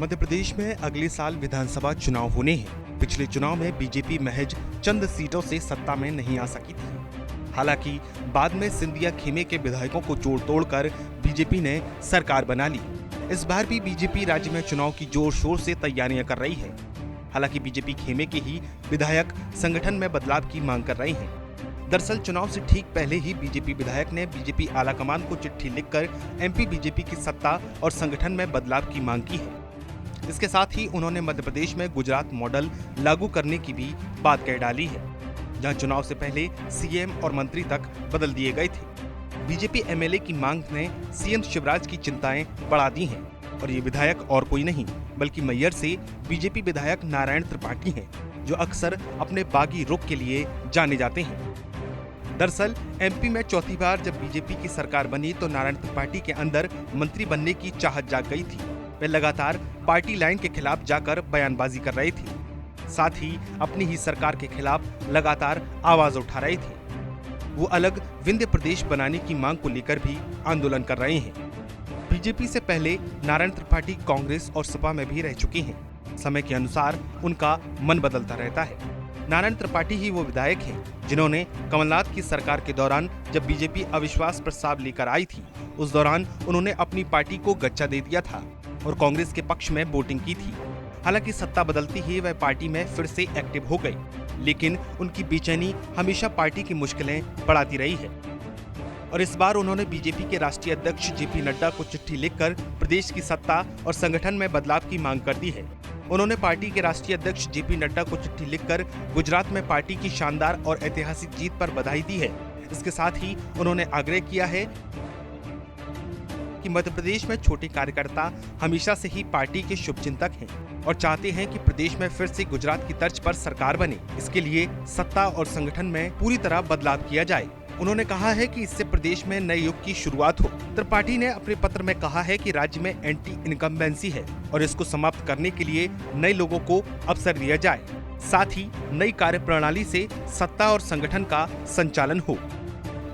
मध्य प्रदेश में अगले साल विधानसभा चुनाव होने हैं। पिछले चुनाव में बीजेपी महज चंद सीटों से सत्ता में नहीं आ सकी थी। हालांकि बाद में सिंधिया खेमे के विधायकों को जोड़ तोड़कर बीजेपी ने सरकार बना ली। इस बार भी बीजेपी राज्य में चुनाव की जोर शोर से तैयारियां कर रही है। हालांकि बीजेपी खेमे के ही विधायक संगठन में बदलाव की मांग कर रहे हैं। दरअसल चुनाव से ठीक पहले ही बीजेपी विधायक ने बीजेपी आलाकमान को चिट्ठी लिखकर एमपी बीजेपी की सत्ता और संगठन में बदलाव की मांग की है। इसके साथ ही उन्होंने मध्य प्रदेश में गुजरात मॉडल लागू करने की भी बात कह डाली है, जहां चुनाव से पहले सीएम और मंत्री तक बदल दिए गए थे। बीजेपी एमएलए की मांग ने सीएम शिवराज की चिंताएं बढ़ा दी हैं और ये विधायक और कोई नहीं बल्कि मैयर से बीजेपी विधायक नारायण त्रिपाठी हैं, जो अक्सर अपने बागी रुख के लिए जाने जाते हैं। दरअसल एमपी में चौथी बार जब बीजेपी की सरकार बनी तो नारायण त्रिपाठी के अंदर मंत्री बनने की चाहत जाग गई थी। वे लगातार पार्टी लाइन के खिलाफ जाकर बयानबाजी कर रहे थे, साथ ही अपनी ही सरकार के खिलाफ लगातार आवाज उठा रहे थे। वो अलग विंध्य प्रदेश बनाने की मांग को लेकर भी आंदोलन कर रहे हैं। बीजेपी से पहले नारायण त्रिपाठी कांग्रेस और सपा में भी रह चुके हैं। समय के अनुसार उनका मन बदलता रहता है। नारायण त्रिपाठी ही वो विधायक हैं जिन्होंने कमलनाथ की सरकार के दौरान जब बीजेपी अविश्वास प्रस्ताव लेकर आई थी, उस दौरान उन्होंने अपनी पार्टी को गच्चा दे दिया था और कांग्रेस के पक्ष में वोटिंग की थी। हालांकि सत्ता बदलती ही वह पार्टी में फिर से एक्टिव हो गई, लेकिन उनकी बेचैनी हमेशा पार्टी की मुश्किलें बढ़ाती रही है। और इस बार उन्होंने बीजेपी के राष्ट्रीय अध्यक्ष जेपी नड्डा को चिट्ठी लिखकर प्रदेश की सत्ता और संगठन में बदलाव की मांग कर दी है। उन्होंने पार्टी के राष्ट्रीय अध्यक्ष जेपी नड्डा को चिट्ठी लिखकर गुजरात में पार्टी की शानदार और ऐतिहासिक जीत पर बधाई दी है। इसके साथ ही उन्होंने आग्रह किया है कि मध्य प्रदेश में छोटे कार्यकर्ता हमेशा से ही पार्टी के शुभचिंतक हैं और चाहते हैं कि प्रदेश में फिर से गुजरात की तर्ज पर सरकार बने। इसके लिए सत्ता और संगठन में पूरी तरह बदलाव किया जाए। उन्होंने कहा है कि इससे प्रदेश में नए युग की शुरुआत हो। त्रिपाठी ने अपने पत्र में कहा है कि राज्य में एंटी इनकम्बेंसी है और इसको समाप्त करने के लिए नए लोगों को अवसर दिया जाए। साथ ही नई कार्यप्रणाली से सत्ता और संगठन का संचालन हो।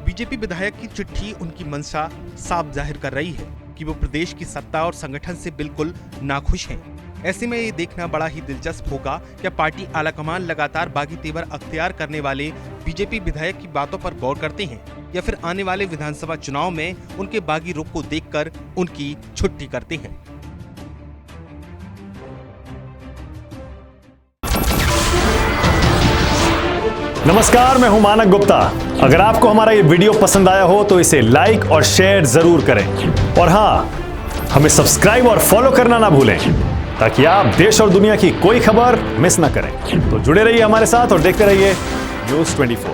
बीजेपी विधायक की चिट्ठी उनकी मंशा साफ जाहिर कर रही है कि वो प्रदेश की सत्ता और संगठन से बिल्कुल नाखुश हैं। ऐसे में ये देखना बड़ा ही दिलचस्प होगा कि पार्टी आलाकमान लगातार बागी तेवर अख्तियार करने वाले बीजेपी विधायक की बातों पर गौर करते हैं या फिर आने वाले विधानसभा चुनाव में उनके बागी रुख को देखकर उनकी छुट्टी करते हैं। नमस्कार, मैं हूं मानक गुप्ता। अगर आपको हमारा ये वीडियो पसंद आया हो तो इसे लाइक और शेयर जरूर करें और हाँ, हमें सब्सक्राइब और फॉलो करना ना भूलें ताकि आप देश और दुनिया की कोई खबर मिस ना करें। तो जुड़े रहिए हमारे साथ और देखते रहिए न्यूज़ 24।